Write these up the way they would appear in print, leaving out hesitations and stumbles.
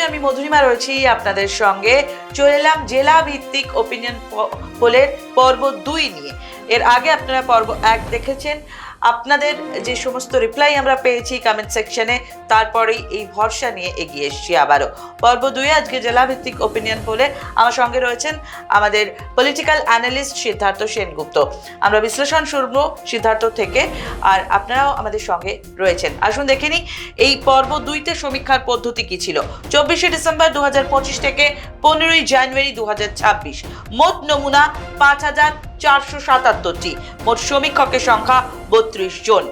সঙ্গে আমি মধুরিমা রয়েছি আপনাদের সঙ্গে। চলে এলাম জেলা ভিত্তিক ওপিনিয়ন পোলের পর্ব 2 নিয়ে। এর আগে আপনারা পর্ব 1 দেখেছেন। আপনাদের যে সমস্ত রিপ্লাই আমরা পেয়েছি কমেন্ট সেকশনে, তারপরেই এই ভরসা নিয়ে এগিয়ে এসেছি আবারও। পর্ব 2 আজকে জেলা ভিত্তিক ওপিনিয়ন পোলে আমার সঙ্গে রয়েছেন আমাদের পলিটিক্যাল অ্যানালিস্ট সিদ্ধার্থ সেনগুপ্ত। আমরা বিশ্লেষণ শুরু সিদ্ধার্থ থেকে, আর আপনারাও আমাদের সঙ্গে রয়েছেন। আসুন দেখে নিই এই পর্ব 2তে সমীক্ষার পদ্ধতি কি ছিল। 24শে ডিসেম্বর 2025 থেকে 15ই জানুয়ারি 2026, মোট নমুনা 5477টি, মোট সমীক্ষকের সংখ্যা 32 জন।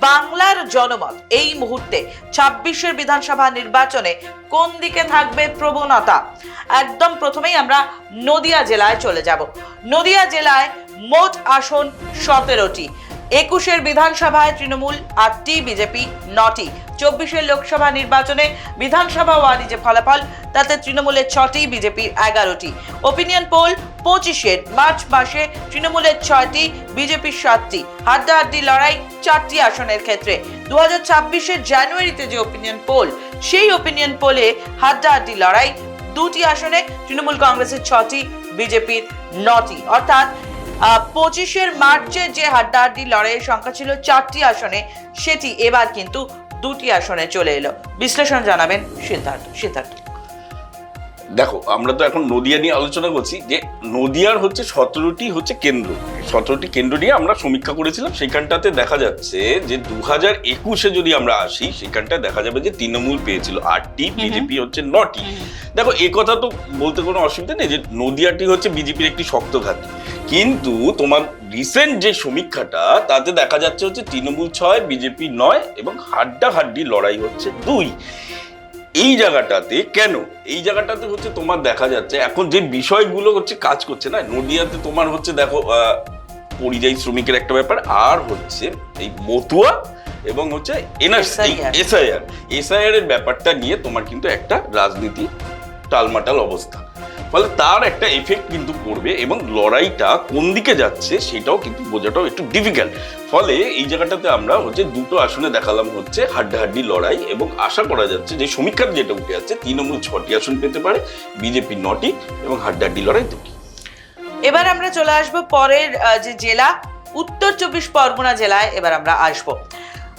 বাংলার জনমত এই মুহূর্তে 26এর বিধানসভা নির্বাচনে কোন দিকে থাকবে প্রবণতা? একদম প্রথমেই আমরা নদিয়া জেলায় চলে যাব। নদিয়া জেলায় মোট আসন 17টি। 21এর বিধানসভায় তৃণমূল 8টি, বিজেপি 9টি। 24এর লোকসভা নির্বাচনে বিধানসভা ওয়ারি যে ফলাফল, তাতে তৃণমূলের 6টি, বিজেপির 11টি। ওপিনিয়ন পোল 25এর মার্চ মাসে তৃণমূলের 6টি, বিজেপির 7টি। হাড্ডাহাড্ডি লড়াই 4টি আসনের ক্ষেত্রে। 2026এর জানুয়ারিতে যে ওপিনিয়ন পোল, সেই ওপিনিয়ন পোলে হাড্ডাহাড্ডি লড়াই 2টি আসনে, তৃণমূল কংগ্রেসের 6টি, বিজেপির 9টি। অর্থাৎ 25এর মার্চে যে হাড্ডাহাড্ডি লড়াইয়ের সংখ্যা ছিল 4টি আসনে, সেটি এবার কিন্তু 2টি আসনে চলে এলো। বিশ্লেষণ জানাবেন সিদ্ধার্থ। দেখো, আমরা তো এখন নদিয়া নিয়ে আলোচনা করছি, যে নদিয়ার হচ্ছে 17টি হচ্ছে কেন্দ্র। 17টি কেন্দ্র নিয়ে আমরা সমীক্ষা করেছিলাম। সেখানটাতে দেখা যাচ্ছে যে 2021-এ যদি আমরা আসি, সেখানটায় দেখা যাবে যে তৃণমূল পেয়েছিল 8টি, বিজেপি হচ্ছে 9টি। দেখো, এ কথা তো বলতে কোনো অসুবিধা নেই যে নদিয়াটি হচ্ছে বিজেপির একটি শক্ত ঘাঁটি, কিন্তু তোমার রিসেন্ট যে সমীক্ষাটা, তাতে দেখা যাচ্ছে হচ্ছে তৃণমূল 6, বিজেপি 9 এবং হাড্ডাহাড্ডি লড়াই হচ্ছে 2। এই জায়গাটাতে কেন? এই জায়গাটাতে হচ্ছে তোমার দেখা যাচ্ছে এখন যে বিষয়গুলো হচ্ছে কাজ করছে না নদিয়াতে, তোমার হচ্ছে দেখো পরিযায়ী শ্রমিকের একটা ব্যাপার, আর হচ্ছে এই মতুয়া এবং হচ্ছে এসআইআর এর ব্যাপারটা নিয়ে তোমার কিন্তু একটা রাজনীতি টালমাটাল অবস্থা। ফলে তার একটা এফেক্ট কিন্তু পড়বে, এবং লড়াইটা কোন দিকে যাচ্ছে সেটাও কিন্তু বোঝাটাও একটু ডিফিকাল্ট। ফলে এই জায়গাটাতে আমরা হচ্ছে 2টো আসনে দেখালাম হচ্ছে হাড্ডাহাড্ডি লড়াই, এবং আশা করা যাচ্ছে যে সমীক্ষার যেটা উঠে যাচ্ছে, তৃণমূল 6টি আসন পেতে পারে, বিজেপি 9টি এবং হাড্ডাহাড্ডি লড়াই 2টি। এবার আমরা চলে আসবো পরের যে জেলা, উত্তর 24 পরগনা জেলায়। এবার আমরা আসবো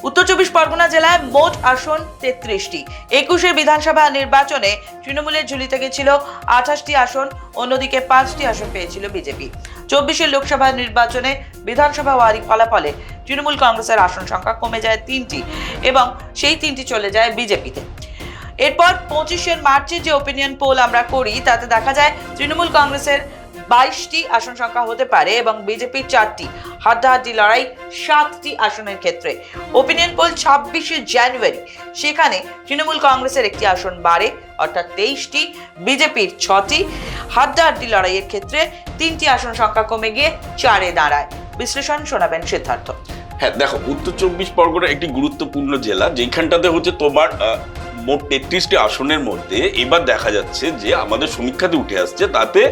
উত্তর 24 পরগনা জেলায় মোট আসন 33টি। 21এর বিধানসভা নির্বাচনে তৃণমূলের ঝুলিতে গেছিল 28টি আসন, অন্যদিকে 5টি আসন পেয়েছিল বিজেপি। 24এর লোকসভা নির্বাচনে বিধানসভা ওয়ারি ফলাফলে তৃণমূল কংগ্রেসের আসন সংখ্যা কমে যায় 3টি, এবং সেই 3টি চলে যায় বিজেপিতে। এরপর 25এর মার্চে যে ওপিনিয়ন পোল আমরা করি, তাতে দেখা যায় তৃণমূল কংগ্রেসের 22টি আসন সংখ্যা হতে পারে এবং বিজেপির 4টি। হাড্ডাহাড্ডি লড়াই 7টি আসনের ক্ষেত্রে। ওপিনিয়ন পোল 26শে জানুয়ারি, সেখানে তৃণমূল কংগ্রেসের একটি আসন বাড়ে, অর্থাৎ 23টি, বিজেপির 6টি। হাড্ডাহাড্ডি লড়াইয়ের ক্ষেত্রে 3টি আসন সংখ্যা কমে গিয়ে 4-এ দাঁড়ায়। বিশ্লেষণ শোনাবেন সিদ্ধার্থ। হ্যাঁ, দেখো, উত্তর 24 পরগনা একটি গুরুত্বপূর্ণ জেলা, যেখানটাতে হচ্ছে তোমার মোট 33টি আসনের মধ্যে এবার দেখা যাচ্ছে যে আমাদের সমীক্ষাতে উঠে আসছে, তাতে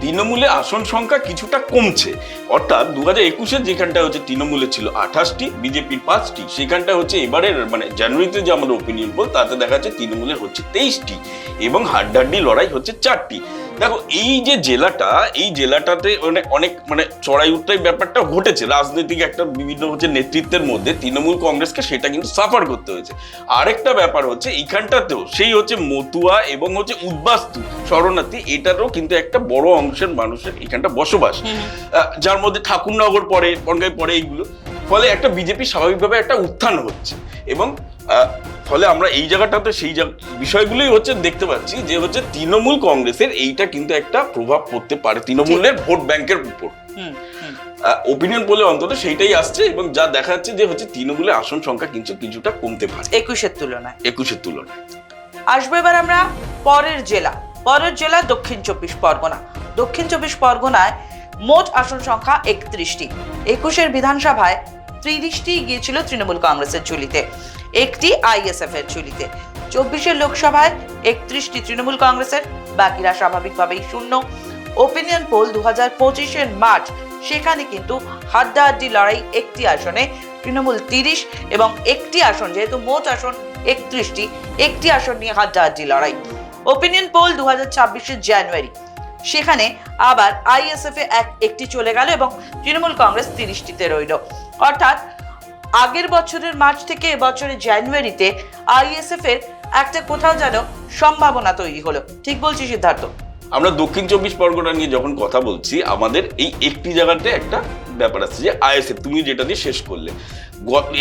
তৃণমূলে আসন সংখ্যা কিছুটা কমছে। অর্থাৎ 2021-এর যেখানটা হচ্ছে তৃণমূলে ছিল 28টি, বিজেপির 5টি, সেখানটা হচ্ছে এবারের মানে জানুয়ারিতে যে আমাদের ওপিনিয়ন পোল, তাতে দেখা যাচ্ছে তৃণমূলের হচ্ছে 23টি এবং হাড্ডাহাড্ডি লড়াই হচ্ছে 4টি। দেখো, এই যে জেলাটা, এই জেলাটাতে অনেক চড়াই উত্তরাই ব্যাপারটা ঘটেছে রাজনৈতিক একটা বিভিন্ন হচ্ছে নেতৃত্বের মধ্যে, তৃণমূল কংগ্রেসকে সেটা কিন্তু সাফার করতে হয়েছে। আরেকটা ব্যাপার হচ্ছে এইখানটাতেও সেই হচ্ছে মতুয়া এবং হচ্ছে উদ্বাস্তু শরণার্থী, এটারও কিন্তু একটা বড় অংশের মানুষের এখানটা বসবাস, যার মধ্যে ঠাকুরনগর পড়ে, বনগাই পড়ে, এইগুলো। ফলে একটা বিজেপি স্বাভাবিকভাবে একটা উত্থান হচ্ছে, এবং ফলে আমরা এই জায়গাটাতে সেই বিষয়গুলোই হচ্ছে দেখতে পাচ্ছি যে হচ্ছে তৃণমূল কংগ্রেসের এইটা কিন্তু একটা প্রভাব পড়তে পারে তৃণমূলের ভোট ব্যাংকের উপর। ওপিনিয়ন পোলে অন্তত সেইটাই আসছে, এবং যা দেখা যাচ্ছে যে হচ্ছে তৃণমূলের আসন সংখ্যা কিন্তু কিছুটা কমতে পারে 21-এর তুলনায়। আসবো এবার আমরা পরের জেলা দক্ষিণ 24 পরগনা। দক্ষিণ 24 পরগনায় মোট আসন সংখ্যা 31টি। 21-এর বিধানসভায় 30টি গিয়েছিল তৃণমূল কংগ্রেসের ঝুলিতে, 1টি আইএসএফ এর ঝুলিতে। 24-এর লোকসভায় 31টি তৃণমূল কংগ্রেসের, বাকিরা স্বাভাবিকভাবেই শূন্য। ওপিনিয়ন পোল 2025-এর মার্চ, সেখানে কিন্তু হাড্ডাহাড্ডি লড়াই 1টি আসনে, তৃণমূল 30 এবং 1টি আসন, যেহেতু মোট আসন 31টি, 1টি আসন নিয়ে হাড্ডাহাড্ডি লড়াই। ওপিনিয়ন পোল 2026 জানুয়ারি, সেখানে আবার আইএসএফ এ একটি চলে গেল এবং তৃণমূল কংগ্রেস 30টিতে রইল। অর্থাৎ আগের বছরের মার্চ থেকে এবছরের জানুয়ারিতে আইএসএফ এর একটা কোথাও যেন সম্ভাবনা তৈরি হলো। ঠিক বলছি সিদ্ধার্থ? আমরা দক্ষিণ 24 পরগনা নিয়ে যখন কথা বলছি, আমাদের এই একটি জায়গাতে একটা ব্যাপার আছে যে আইএসএফ, তুমি যেটা দিয়ে শেষ করলে,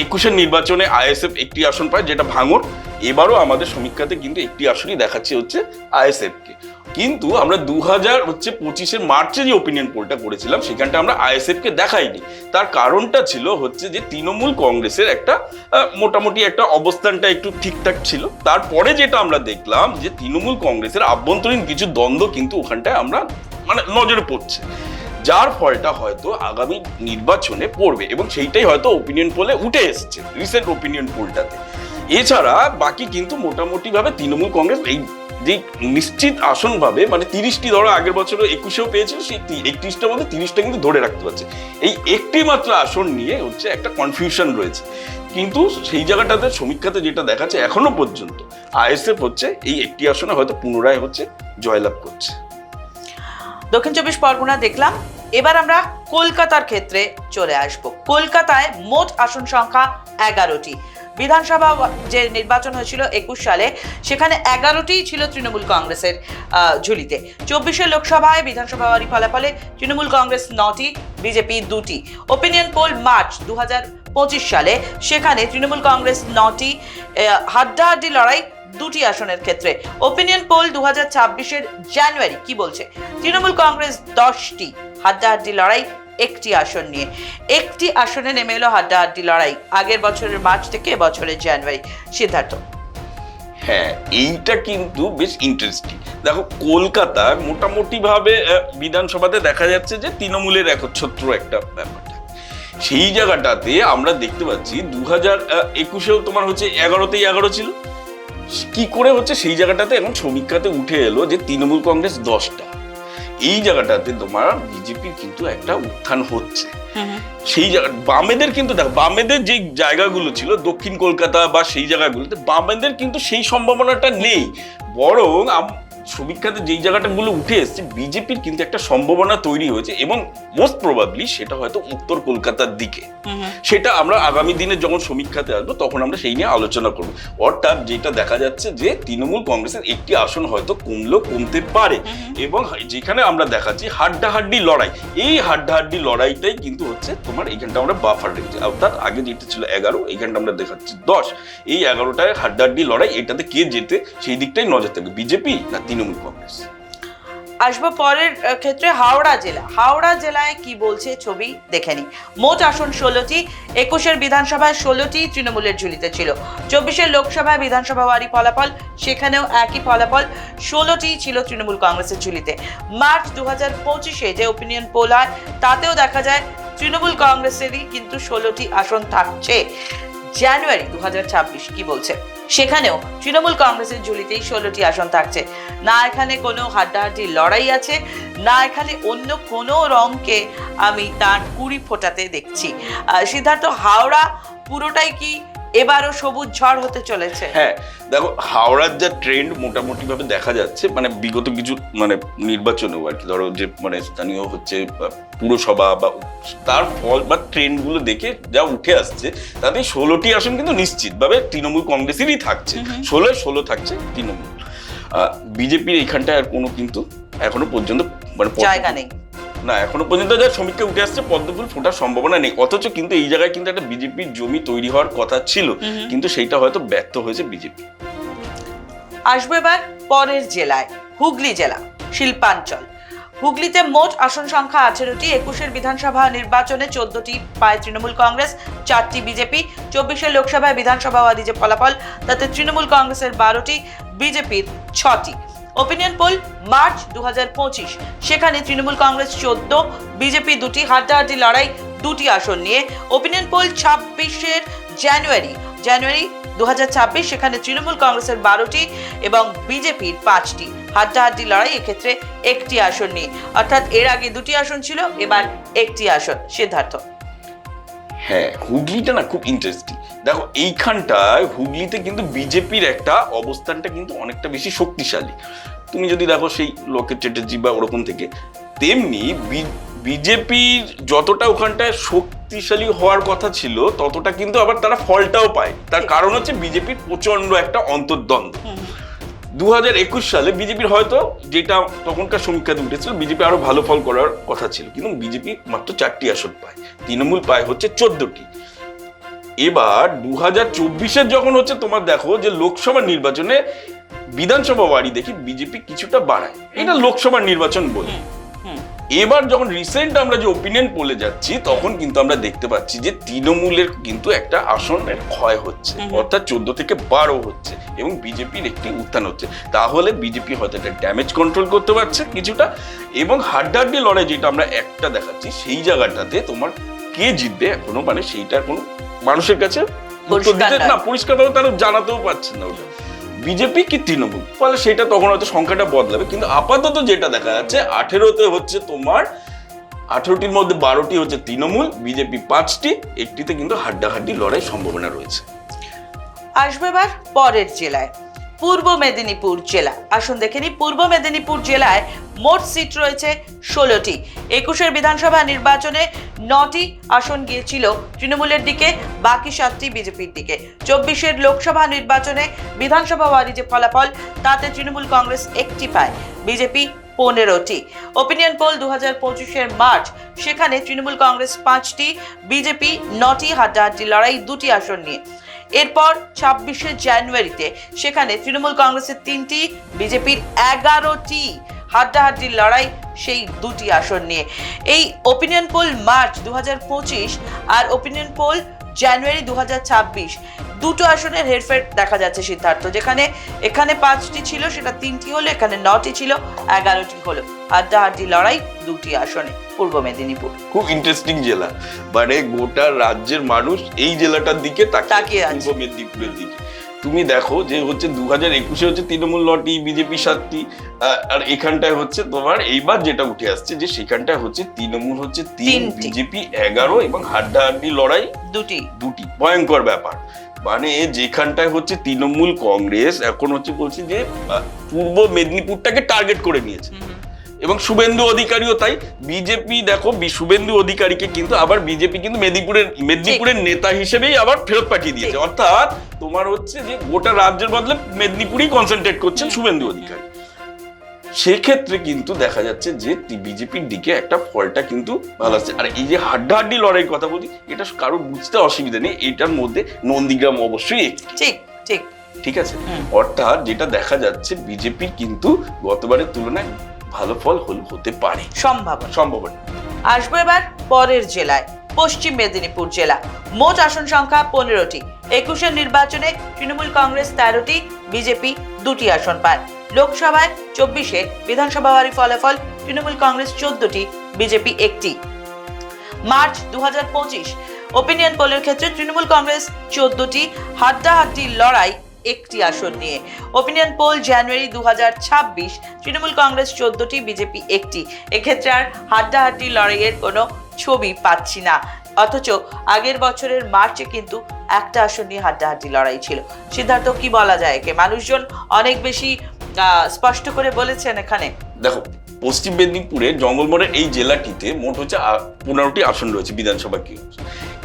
21-এর নির্বাচনে আইএসএফ একটি আসন পায়, যেটা ভাঙর। এবারও আমাদের সমীক্ষাতে কিন্তু একটি আসনই দেখাচ্ছে হচ্ছে আইএসএফ কে। কিন্তু আমরা 2025-এর মার্চে যে ওপিনিয়ন পোলটা করেছিলাম, সেখানটা আমরা আইএসএফ কে দেখাইনি। তার কারণটা ছিল হচ্ছে যে তৃণমূল কংগ্রেসের একটা মোটামুটি একটা অবস্থানটা একটু ঠিকঠাক ছিল। তারপরে যেটা আমরা দেখলাম যে তৃণমূল কংগ্রেসের আভ্যন্তরীণ কিছু দ্বন্দ্ব কিন্তু ওখানটায় আমরা মানে নজরে পড়ছে, যার ফলটা হয়তো আগামী নির্বাচনে পড়বে, এবং সেইটাই হয়তো ওপিনিয়ন পোলে উঠে এসেছে রিসেন্ট ওপিনিয়ন পোলটাতে। এছাড়া বাকি কিন্তু মোটামুটি ভাবে তৃণমূল কংগ্রেস এই যে নিশ্চিত আসন ভাবে, মানে 30টি, ধরো আগের বছর 21-এও পেয়েছিল, সেই 31টার মধ্যে 30টা কিন্তু ধরে রাখতে পারছে। এই একটি মাত্র আসন নিয়ে হচ্ছে একটা কনফিউশন রয়েছে। কিন্তু সেই জায়গাটাতে সমীক্ষাতে যেটা দেখাচ্ছে এখনো পর্যন্ত আইএসএফ হচ্ছে এই একটি আসনে হয়তো পুনরায় হচ্ছে জয়লাভ করছে। দক্ষিণ 24 পরগনা দেখলাম, এবার আমরা কলকাতার ক্ষেত্রে চলে আসব। কলকাতায় মোট আসন সংখ্যা 11টি। বিধানসভা যে নির্বাচন হয়েছিল 21 সালে, সেখানে 11টি ছিল তৃণমূল কংগ্রেসের ঝুলিতে। 24-এর লোকসভায় বিধানসভার ফলাফলে তৃণমূল কংগ্রেস 9টি, বিজেপি 2টি। ওপিনিয়ন পোল মার্চ 2025 সালে, সেখানে তৃণমূল কংগ্রেস 9টি, হাড্ডাহাড্ডি লড়াই 2টি আসনের ক্ষেত্রে। ওপিনিয়ন পোল 2026-এর জানুয়ারি কি বলছে? তৃণমূল কংগ্রেস 10টি, হাড্ডাহাড্ডি লড়াই একটি আসন নিয়ে। একটি আসনে নেমে এলো হাড্ডাহাড্ডি লড়াই আগের বছরের মার্চ থেকে এবছরের জানুয়ারি। সিদ্ধার্থ? হ্যাঁ, এইটা কিন্তু বেশ ইন্টারেস্টিং। দেখো, কলকাতায় মোটামুটি ভাবে বিধানসভাতে দেখা যাচ্ছে যে তৃণমূলের একচ্ছত্র একটা ব্যাপারটা। সেই জায়গাটাতে আমরা দেখতে পাচ্ছি 2021-এও তোমার হচ্ছে 11তেই 11 ছিল। কি করে হচ্ছে সেই জায়গাটাতে এখন সমীক্ষাতে উঠে এলো যে তৃণমূল কংগ্রেস 10টা। এই জায়গাটাতে তোমার বিজেপির কিন্তু একটা উত্থান হচ্ছে। সেই জায়গা বামেদের কিন্তু দেখো, বামেদের যে জায়গাগুলো ছিল দক্ষিণ কলকাতা বা সেই জায়গাগুলোতে বামেদের কিন্তু সেই সম্ভাবনাটা নেই, বরং সমীক্ষাতে যেই জায়গাটাগুলো উঠে এসছে বিজেপির কিন্তু একটা সম্ভাবনা তৈরি হয়েছে, এবং মোস্ট প্রবাবলি সেটা হয়তো উত্তর কলকাতার দিকে। সেটা আমরা আগামী দিনে যখন সমীক্ষাতে আসবো তখন আমরা সেই নিয়ে আলোচনা করবো। অর্থাৎ যেটা দেখা যাচ্ছে যে তৃণমূল কংগ্রেসের একটি আসন হয়তো কমলেও কমতে পারে, এবং যেখানে আমরা দেখাচ্ছি হাড্ডাহাড্ডি লড়াই, এই হাড্ডাহাড্ডি লড়াইটাই কিন্তু হচ্ছে তোমার এইখানটা আমরা বাফার রেখেছি। অর্থাৎ আগে যেটা ছিল 11, এইখানটা আমরা দেখাচ্ছি 10। এই 11টায় হাড্ডাহাড্ডি লড়াই, এটাতে কে জেতে সেই দিকটাই নজর থাকবে, বিজেপি না তৃণমূল কংগ্রেস। আসবো পরের ক্ষেত্রে হাওড়া জেলা। হাওড়া জেলায় কি বলছে ছবি দেখে নি। মোট আসন 16টি। 21-এর বিধানসভায় 16টি তৃণমূলের ঝুলিতে ছিল। 24-এর লোকসভায় বিধানসভাবারই ফলাফল, সেখানেও একই ফলাফল, 16টি ছিল তৃণমূল কংগ্রেসের ঝুলিতে। মার্চ 2025-এ যে ওপিনিয়ন পোল হয় তাতেও দেখা যায় তৃণমূল কংগ্রেসেরই কিন্তু 16টি আসন থাকছে। জানুয়ারি 2026 কি বলছে? সেখানেও তৃণমূল কংগ্রেসের ঝুলিতেই 16টি আসন থাকছে। না এখানে কোনো হাড্ডাহাড্ডি লড়াই আছে, না এখানে অন্য কোনো রঙকে আমি তার কুড়ি ফোটাতে দেখছি। সিদ্ধার্থ, হাওড়া পুরোটাই কি এবারও সবুজ ঝড় হতে চলেছে? হ্যাঁ, দেখো, হাওড়ার যা ট্রেন্ড মোটামুটি ভাবে দেখা যাচ্ছে, মানে বিগত কিছু মানে নির্বাচনেও আর কি, ধরো যে মানে স্থানীয় হচ্ছে পুরসভা বা তার ফল বা ট্রেন্ড গুলো দেখে যা উঠে আসছে, তাতে 16টি আসন কিন্তু নিশ্চিতভাবে তৃণমূল কংগ্রেসেরই থাকছে। 16 থাকছে তৃণমূল। বিজেপির এইখানটায় আর কোনো কিন্তু এখনো পর্যন্ত মানে জায়গা নেই না, এখনো পর্যন্ত যা সমীক্ষা উঠে আসছে পদ্মফুল ফোটার সম্ভাবনা নেই। অথচ কিন্তু এই জায়গায় কিন্তু একটা বিজেপির জমি তৈরি হওয়ার কথা ছিল, কিন্তু সেইটা হয়তো ব্যর্থ হয়েছে বিজেপি। আসবো এবার পরের জেলায়, হুগলি জেলা, শিল্পাঞ্চল। হুগলিতে মোট আসন সংখ্যা 18টি। 21-এর বিধানসভা নির্বাচনে 14টি পায় তৃণমূল কংগ্রেস, 4টি বিজেপি। 24-এর লোকসভায় বিধানসভাবাদী যে ফলাফল, তাতে তৃণমূল কংগ্রেসের 12টি, বিজেপির 6টি। ওপিনিয়ন পোল মার্চ 2025, সেখানে তৃণমূল কংগ্রেস 14, বিজেপি 2টি, হাড্ডাহাড্ডি লড়াই 2টি আসন নিয়ে। ওপিনিয়ন পোল 26-এর জানুয়ারি 2026, সেখানে তৃণমূল কংগ্রেসের 12টি এবং বিজেপির 5টি, হাড্ডাহাড্ডি লড়াই এক্ষেত্রে একটি আসন নিয়ে। অর্থাৎ এর আগে 2টি আসন ছিল, এবার একটি আসন। সিদ্ধার্থ? হ্যাঁ, হুগলিটা না খুব ইন্টারেস্টিং। দেখো এইখানটায় হুগলিতে কিন্তু বিজেপির একটা অবস্থানটা কিন্তু অনেকটা বেশি শক্তিশালী। তুমি যদি দেখো সেই লোকেট চ্যাটার্জি বা ওরকম থেকে, তেমনি বিজেপির যতটা ওখানটায় শক্তিশালী হওয়ার কথা ছিল ততটা কিন্তু আবার তারা ফলটাও পায়। তার কারণ হচ্ছে বিজেপির প্রচন্ড একটা অন্তর্দ্বন্দ্ব। 2021 সালে বিজেপির হয়তো, যেটা তখনকার সমীক্ষাতে উঠেছিল, বিজেপি আরো ভালো ফল করার কথা ছিল, কিন্তু বিজেপি মাত্র 4টি আসন পায়, তৃণমূল পায় হচ্ছে 14টি। এবার 2024-এর যখন হচ্ছে তোমার দেখো যে লোকসভা নির্বাচনে বিধানসভা ওয়ারি দেখি বিজেপি কিছুটা বাড়ায়, এটা লোকসভা নির্বাচন বলে। এবার যখন রিসেন্ট আমরা যে ওপিনিয়ন পোলে যাচ্ছি তখন কিন্তু আমরা দেখতে পাচ্ছি যে তৃণমূলের কিন্তু একটা আসনের ক্ষয় হচ্ছে, অর্থাৎ 14 থেকে 12 হচ্ছে এবং বিজেপির একটি উত্থান হচ্ছে। তাহলে বিজেপি হয়তো একটা ড্যামেজ কন্ট্রোল করতে পারছে কিছুটা, এবং হাড্ডাহাড্ডি লড়াই যেটা আমরা একটা দেখাচ্ছি সেই জায়গাটাতে তোমার কে জিতবে এখনো মানে সেইটার কোনো মানুষের কাছে পরিষ্কারভাবে তারা জানাতেও পারছেন না ওটা বিজেপি কি তৃণমূল। ফলে সেটা তখন হয়তো সংখ্যাটা বদলাবে, কিন্তু আপাতত যেটা দেখা যাচ্ছে 18তে হচ্ছে তোমার 18টির মধ্যে 12টি হচ্ছে তৃণমূল, বিজেপি 5টি, একটিতে কিন্তু হাড্ডাহাড্ডি লড়াই সম্ভাবনা রয়েছে। আসবে এবার পরের জেলায়, পূর্ব মেদিনীপুর জেলা। আসুন দেখে নিই, পূর্ব মেদিনীপুর জেলায় মোট সিট রয়েছে 16টি। 21-এর বিধানসভা নির্বাচনে 9টি আসন গিয়েছিল তৃণমূলের দিকে, বাকি 7টি বিজেপির দিকে। 24-এর লোকসভা নির্বাচনে বিধানসভা ওয়ারি যে ফলাফল, তাতে তৃণমূল কংগ্রেস 1টি পায়, বিজেপি 15টি। ওপিনিয়ন পোল 2025-এর মার্চ, সেখানে তৃণমূল কংগ্রেস 5টি, বিজেপি 9টি, হাড্ডাহাড্ডি লড়াই 2টি আসন নিয়ে। এরপর 26শে জানুয়ারিতে সেখানে তৃণমূল কংগ্রেসের 3টি, বিজেপির 11টি, হাড্ডাহাড্ডি লড়াই সেই 2টি আসন নিয়ে। এই ওপিনিয়ন পোল মার্চ 2025 আর ওপিনিয়ন পোল জানুয়ারি 2026, দুটো আসনের হেরফের দেখা যাচ্ছে সিদ্ধার্থ, যেখানে এখানে 5টি ছিল সেটা 3টি হলো, এখানে 9টি ছিল 11টি হলো। হাড্ডাহাড্ডি লড়াই 2টি আসনে পূর্ব মেদিনীপুর। খুব ইন্টারেস্টিং জেলা, মানে গোটা রাজ্যের মানুষ এই জেলাটার দিকে তাকিয়ে আছে, পূর্ব মেদিনীপুরের দিকে। তুমি দেখো যে হচ্ছে 2021-এ হচ্ছে তৃণমূল 9টি, বিজেপি 7টি, আর এখানটায় হচ্ছে তোমার এইবার যেটা উঠে আসছে যে সেখানটায় হচ্ছে তৃণমূল হচ্ছে 3, বিজেপি 11 এবং হাড্ডাহাড্ডি লড়াই 2টি। ভয়ঙ্কর ব্যাপার, মানে যেখানটায় হচ্ছে তৃণমূল কংগ্রেস এখন হচ্ছে বলছে যে পূর্ব মেদিনীপুরটাকে টার্গেট করে নিয়েছে, এবং শুভেন্দু অধিকারীও তাই। বিজেপি দেখো শুভেন্দু অধিকারীকে কিন্তু আবার বিজেপি কিন্তু মেদিনীপুরের নেতা হিসেবেই আবার ফেরত পাঠিয়ে দিয়েছে, অর্থাৎ তোমার হচ্ছে যে গোটা রাজ্যের বদলে মেদিনীপুরেই কনসেন্ট্রেট করছেন শুভেন্দু অধিকারী। সেক্ষেত্রে কিন্তু দেখা যাচ্ছে যে বিজেপির দিকে একটা ফলটা কিন্তু ভালো আসছে। আর এই যে হাড্ডাহাড্ডি লড়াইয়ের কথা বলি, এটা কারো বুঝতে অসুবিধা নেই, এটার মধ্যে নন্দীগ্রাম অবশ্যই ঠিক আছে। অর্থাৎ যেটা দেখা যাচ্ছে বিজেপির কিন্তু গতবারের তুলনায় ভালো ফল হতে পারে, সম্ভাবনা। আসবো এবার পরের জেলায়, পশ্চিম মেদিনীপুর জেলা। মোট আসন সংখ্যা 15টি। 21-এর নির্বাচনে তৃণমূল কংগ্রেস 13টি, বিজেপি 2টি আসন পায়। লোকসভায় 24-এ বিধানসভা ওয়ারি ফলাফল, তৃণমূল কংগ্রেস 14টি, বিজেপি 1টি। মার্চ 2025 ওপিনিয়ন পোলের ক্ষেত্রে তৃণমূল কংগ্রেস 14টি, হাড্ডাহাড্ডি লড়াই 1টি আসন নিয়ে। ওপিনিয়ন পোল জানুয়ারি 2026 তৃণমূল কংগ্রেস 14টি, বিজেপি 1টি। এক্ষেত্রে আর হাড্ডাহাড্ডি লড়াইয়ের কোনো ছবি পাচ্ছি না, অথচ আগের বছরের মার্চে কিন্তু একটা আসন নিয়ে হাড্ডাহাড্ডি লড়াই ছিল। সিদ্ধার্থ, কি বলা যায় একে? মানুষজন অনেক বেশি স্পষ্ট করে বলেছেন। এখানে দেখো পশ্চিম মেদিনীপুরে জঙ্গলমহলের এই জেলাটিতে মোট হচ্ছে 15টি আসন রয়েছে বিধানসভা,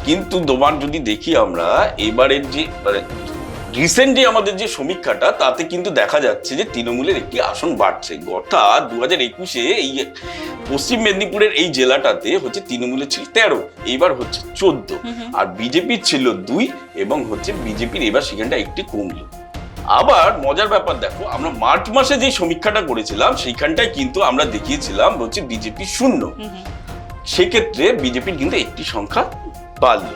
কিন্তু তোমার যদি দেখি আমরা এবারের যে রিসেন্ট যে আমাদের যে সমীক্ষাটা, তাতে কিন্তু দেখা যাচ্ছে যে তৃণমূলের একটি আসন বাড়ছে। অর্থাৎ 2021-এ এই পশ্চিম মেদিনীপুরের এই জেলাটাতে হচ্ছে তৃণমূলের ছিল 13, এইবার হচ্ছে 14, আর বিজেপির ছিল 2, এবং হচ্ছে বিজেপির এবার সেখানটা একটি কমলো। আবার মজার ব্যাপার দেখো, আমরা মার্চ মাসে যে সমীক্ষাটা করেছিলাম সেইখানটায় কিন্তু আমরা দেখিয়েছিলাম হচ্ছে বিজেপি 0, সেক্ষেত্রে বিজেপির কিন্তু একটি সংখ্যা বাড়লো।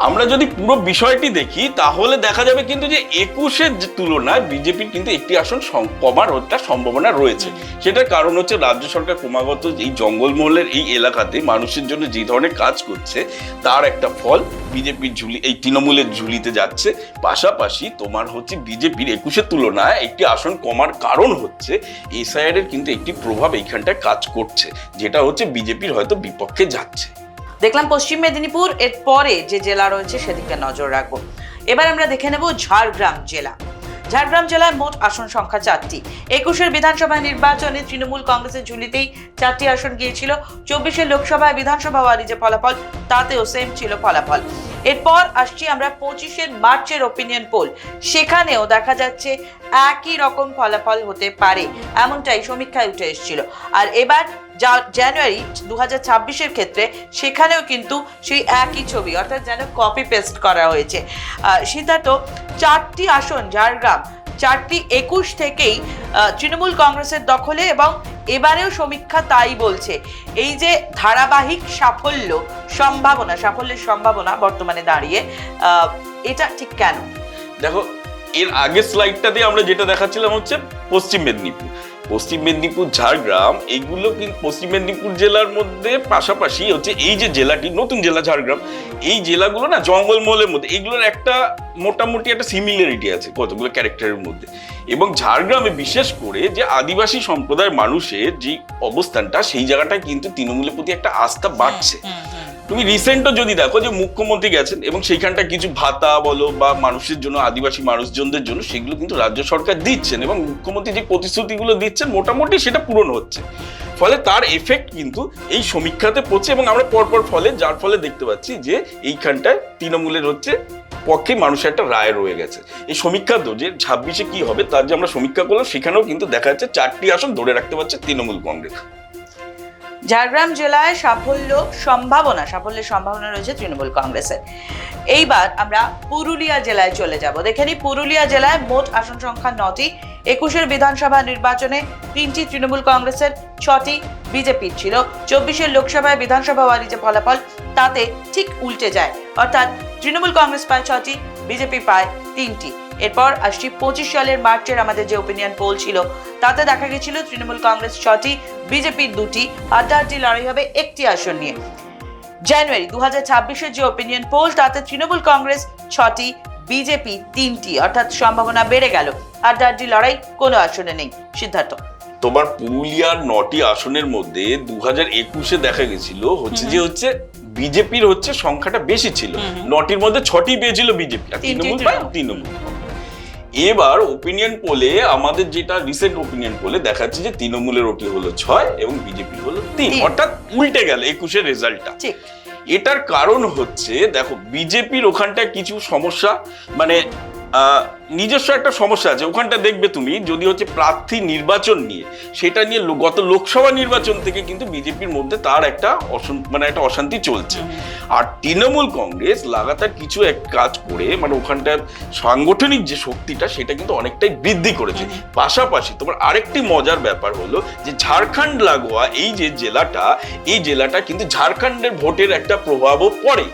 আমরা যদি পুরো বিষয়টি দেখি তাহলে দেখা যাবে কিন্তু যে 21-এর তুলনায় বিজেপির কিন্তু একটি আসন কমার একটা সম্ভাবনা রয়েছে। সেটার কারণ হচ্ছে রাজ্য সরকার ক্রমাগত এই জঙ্গলমহলের এই এলাকাতে মানুষের জন্য যে ধরনের কাজ করছে তার একটা ফল বিজেপির ঝুলি, এই তৃণমূলের ঝুলিতে যাচ্ছে। পাশাপাশি তোমার হচ্ছে বিজেপির 21-এর তুলনায় একটি আসন কমার কারণ হচ্ছে এসআইআর এর কিন্তু একটি প্রভাব এইখানটায় কাজ করছে, যেটা হচ্ছে বিজেপির হয়তো বিপক্ষে যাচ্ছে। দেখলাম পশ্চিম মেদিনীপুর, এর পরে যে জেলা রয়েছে সেদিকে নজর রাখবো। এবার আমরা দেখে নেব ঝাড়গ্রাম জেলা। ঝাড়গ্রাম জেলায় মোট আসন সংখ্যা 4টি। 21-এর বিধানসভা নির্বাচনে তৃণমূল কংগ্রেসের ঝুলিতেই 4টি আসন গিয়েছিল। 24-এর লোকসভায় বিধানসভা ওয়ারি যে ফলাফল, তাতেও সেম ছিল ফলাফল। এরপর আসছি আমরা 25-এর মার্চের ওপিনিয়ন পোল, সেখানেও দেখা যাচ্ছে একই রকম ফলাফল হতে পারে, এমনটাই সমীক্ষায় উঠে এসেছিল। আর এবার জানুয়ারি 2026-এর ক্ষেত্রে সেখানেও কিন্তু সেই একই ছবি, অর্থাৎ যেন কপি পেস্ট করা হয়েছে। সিদ্ধার্থ, 4টি আসন ঝাড়গ্রাম, 4টি 21 থেকেই তৃণমূল কংগ্রেসের দখলে, এবং এবারেও সমীক্ষা তাই বলছে। এই যে ধারাবাহিক সাফল্যের সম্ভাবনা বর্তমানে দাঁড়িয়ে, এটা ঠিক কেন? দেখো, এর আগের স্লাইডটাতে আমরা যেটা দেখাচ্ছিলাম হচ্ছে পশ্চিম মেদিনীপুর, ঝাড়গ্রাম, এইগুলো কিন্তু পশ্চিম মেদিনীপুর জেলার মধ্যে পাশাপাশি হচ্ছে এই যে জেলাটি, নতুন জেলা ঝাড়গ্রাম, এই জেলাগুলো না জঙ্গলমহলের মধ্যে, এইগুলোর একটা মোটামুটি একটা সিমিলারিটি আছে কতগুলো ক্যারেক্টারের মধ্যে। এবং ঝাড়গ্রামে বিশেষ করে যে আদিবাসী সম্প্রদায়ের মানুষের যে অবস্থানটা, সেই জায়গাটায় কিন্তু তৃণমূলের প্রতি একটা আস্থা বাড়ছে। তুমি রিসেন্টও যদি দেখো যে মুখ্যমন্ত্রী গেছেন এবং সেইখানটা কিছু ভাতা বলো বা মানুষের জন্য, আদিবাসী মানুষজনদের জন্য, সেগুলো কিন্তু রাজ্য সরকার দিচ্ছেন, এবং মুখ্যমন্ত্রী যে প্রতিশ্রুতিগুলো দিচ্ছেন মোটামুটি সেটা পূরণ হচ্ছে। ফলে তার এফেক্ট কিন্তু এই সমীক্ষাতে পড়ছে, এবং আমরা পরপর যার ফলে দেখতে পাচ্ছি যে এইখানটায় তৃণমূলের হচ্ছে পক্ষে মানুষের একটা রায় রয়ে গেছে। এই সমীক্ষা তো যে 26-এ কি হবে তার যে আমরা সমীক্ষা করলাম, সেখানেও কিন্তু দেখা যাচ্ছে 4টি আসন ধরে রাখতে পারছে তৃণমূল কংগ্রেস। ঝাড়গ্রাম জেলায় সাফল্যের সম্ভাবনা রয়েছে তৃণমূল কংগ্রেসের। এইবার আমরা পুরুলিয়া জেলায় চলে যাব। দেখে নিই, পুরুলিয়া জেলায় মোট আসন সংখ্যা 9টি। 21-এর বিধানসভা নির্বাচনে 3টি তৃণমূল কংগ্রেসের, 6টি বিজেপির ছিল। 24-এর লোকসভায় বিধানসভা ওয়ারি যে ফলাফল, তাতে ঠিক উল্টে যায়, অর্থাৎ তৃণমূল কংগ্রেস পায় 6টি, বিজেপি পায় 3টি। এরপর আসছি 25 সালের মার্চের আমাদের যে ওপিনিয়ন পোল ছিল, তাতে দেখা গেছিল তৃণমূল কংগ্রেস 6টি, বিজেপির 2টি, হাড্ডাহাড্ডি লড়াই হবে 1টি আসন নিয়ে। জানুয়ারি 2026-এর যে ওপিনিয়ন পোল, তাতে তৃণমূল কংগ্রেস 6টি, বিজেপি 3টি, অর্থাৎ সম্ভাবনা বেড়ে গেল। হাড্ডাহাড্ডি লড়াই কোনো আসনে নেই। সিদ্ধার্থ, তোমার পুরুলিয়ার 9টি আসনের মধ্যে 2021-এ দেখা গেছিল হচ্ছে বিজেপির হচ্ছে সংখ্যাটা বেশি ছিল। 9টির মধ্যে 6টি পেয়েছিল বিজেপি, আর তৃণমূল। এবার ওপিনিয়ন পোলে, আমাদের যেটা রিসেন্ট ওপিনিয়ন পোলে দেখাচ্ছে যে তৃণমূলের ওটি হলো 6 এবং বিজেপির হলো 3, অর্থাৎ উল্টে গেল 21-এর রেজাল্টটা। এটার কারণ হচ্ছে, দেখো, বিজেপির ওখানটায় কিছু সমস্যা, মানে নিজস্ব একটা সমস্যা আছে ওখানটা। দেখবে তুমি যদি হচ্ছে প্রার্থী নির্বাচন নিয়ে, সেটা নিয়ে গত লোকসভা নির্বাচন থেকে কিন্তু বিজেপির মধ্যে তার একটা একটা অশান্তি চলছে। আর তৃণমূল কংগ্রেস লাগাতার কিছু এক কাজ করে, মানে ওখানটার সাংগঠনিক যে শক্তিটা, সেটা কিন্তু অনেকটাই বৃদ্ধি করেছে। পাশাপাশি তোমার আরেকটি মজার ব্যাপার হলো যে ঝাড়খণ্ড লাগোয়া এই যে জেলাটা, এই জেলাটা কিন্তু ঝাড়খণ্ডের ভোটের একটা প্রভাবও পড়ে।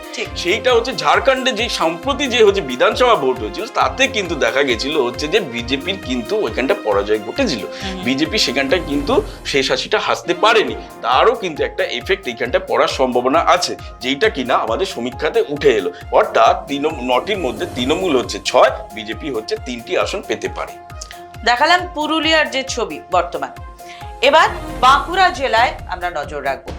সেইটা হচ্ছে ঝাড়খণ্ডে যে সম্প্রতি যে হচ্ছে বিধানসভা ভোট হয়েছিল, তাতে কিন্তু দেখা গেছিল হচ্ছে যে বিজেপির কিন্তু ওইখানটা পরাজয় ঘটেছিল। বিজেপি সেখানটা কিন্তু শেষ হাসিটা হাসতে পারেনি, তারও কিন্তু একটা এফেক্ট এইখানটা পড়ার সম্ভাবনা আছে, যেটা কিনা আমাদের সমীক্ষাতে উঠে এলো। অর্থাৎ 9টির মধ্যে তৃণমূল হচ্ছে 6, বিজেপি হচ্ছে 3টি আসন পেতে পারে। দেখালাম পুরুলিয়ার যে ছবি বর্তমান। এবার বাঁকুড়া জেলায় আমরা নজর রাখবো।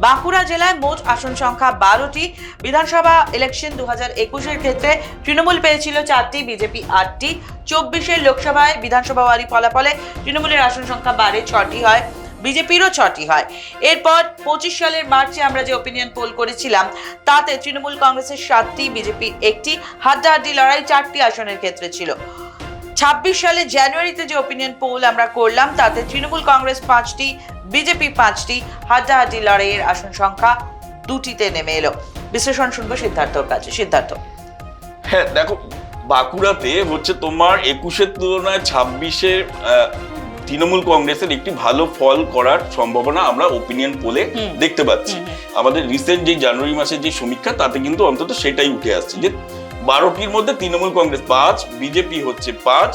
বাঁকুড়া জেলায় মোট আসন সংখ্যা 12টি। বিধানসভা ইলেকশন 2021-এর ক্ষেত্রে তৃণমূল পেয়েছিল 4টি, বিজেপি 8টি। 24-এর লোকসভায় বিধানসভা ওয়ারি ফলাফলে তৃণমূলের আসন সংখ্যা 6টি হয়, বিজেপিরও 6টি হয়। এরপর 25 সালের মার্চে আমরা যে ওপিনিয়ন পোল করেছিলাম, তাতে তৃণমূল কংগ্রেসের 7টি, বিজেপির 1টি, হাড্ডাহাড্ডি লড়াই 4টি আসনের ক্ষেত্রে ছিল। 26 সালে জানুয়ারিতে যে ওপিনিয়ন পোল আমরা করলাম, তাতে তৃণমূল কংগ্রেস 5টি, বিজেপি 5টি, হাড্ডাহাড্ডি লড়াইয়ের আসন সংখ্যা 2টিতে নেমে এলো। বিশ্লেষণ শুনবো সিদ্ধার্থর কাছে। সিদ্ধার্থ, হ্যাঁ, দেখো, বাঁকুড়াতে হচ্ছে তোমার 21-এর তুলনায় 26-এ তৃণমূল কংগ্রেসের একটি ভালো ফল করার সম্ভাবনা আমরা ওপিনিয়ন পোলে দেখতে পাচ্ছি। আমাদের রিসেন্ট যে জানুয়ারি মাসের যে সমীক্ষা, তাতে কিন্তু অন্তত সেটাই উঠে আসছে যে 12টির মধ্যে তৃণমূল কংগ্রেস 5, বিজেপি হচ্ছে 5,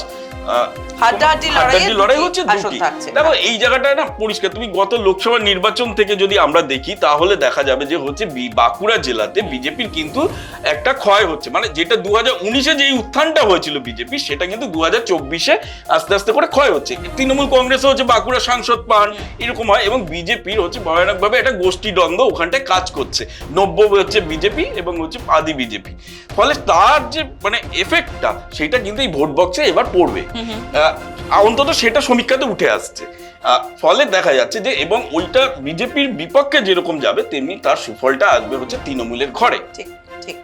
হাড্ডাহাড্ডি লড়াই হচ্ছে আসন দুটি। থাকছে। দেখো এই জায়গাটায় না পরিষ্কার, তুমি গত লোকসভা নির্বাচন থেকে যদি আমরা দেখি তাহলে দেখা যাবে যে হচ্ছে বাঁকুড়া জেলাতে বিজেপির কিন্তু একটা ক্ষয় হচ্ছে, মানে যেটা 2019-এ যে উত্থানটা হয়েছিল বিজেপি, সেটা কিন্তু 2024-এ আস্তে আস্তে করে ক্ষয় হচ্ছে। তৃণমূল কংগ্রেসও হচ্ছে বাঁকুড়া সাংসদ পান, এরকম হয়, এবং বিজেপির হচ্ছে ভয়ানকভাবে একটা গোষ্ঠী দ্বন্দ্ব ওখানটায় কাজ করছে। 90 হচ্ছে বিজেপি এবং হচ্ছে আদি বিজেপি, ফলে তার যে মানে এফেক্টটা সেটা কিন্তু এই ভোট বক্সে এবার পড়বে। অন্তত সেটা সমীক্ষাতে উঠে আসছে। ফলে দেখা যাচ্ছে যে এবং ওইটা বিজেপির বিপক্ষে যেরকম যাবে তেমনি তার সুফলটা আসবে হচ্ছে তৃণমূলের ঘরে। ঠিক ঠিক।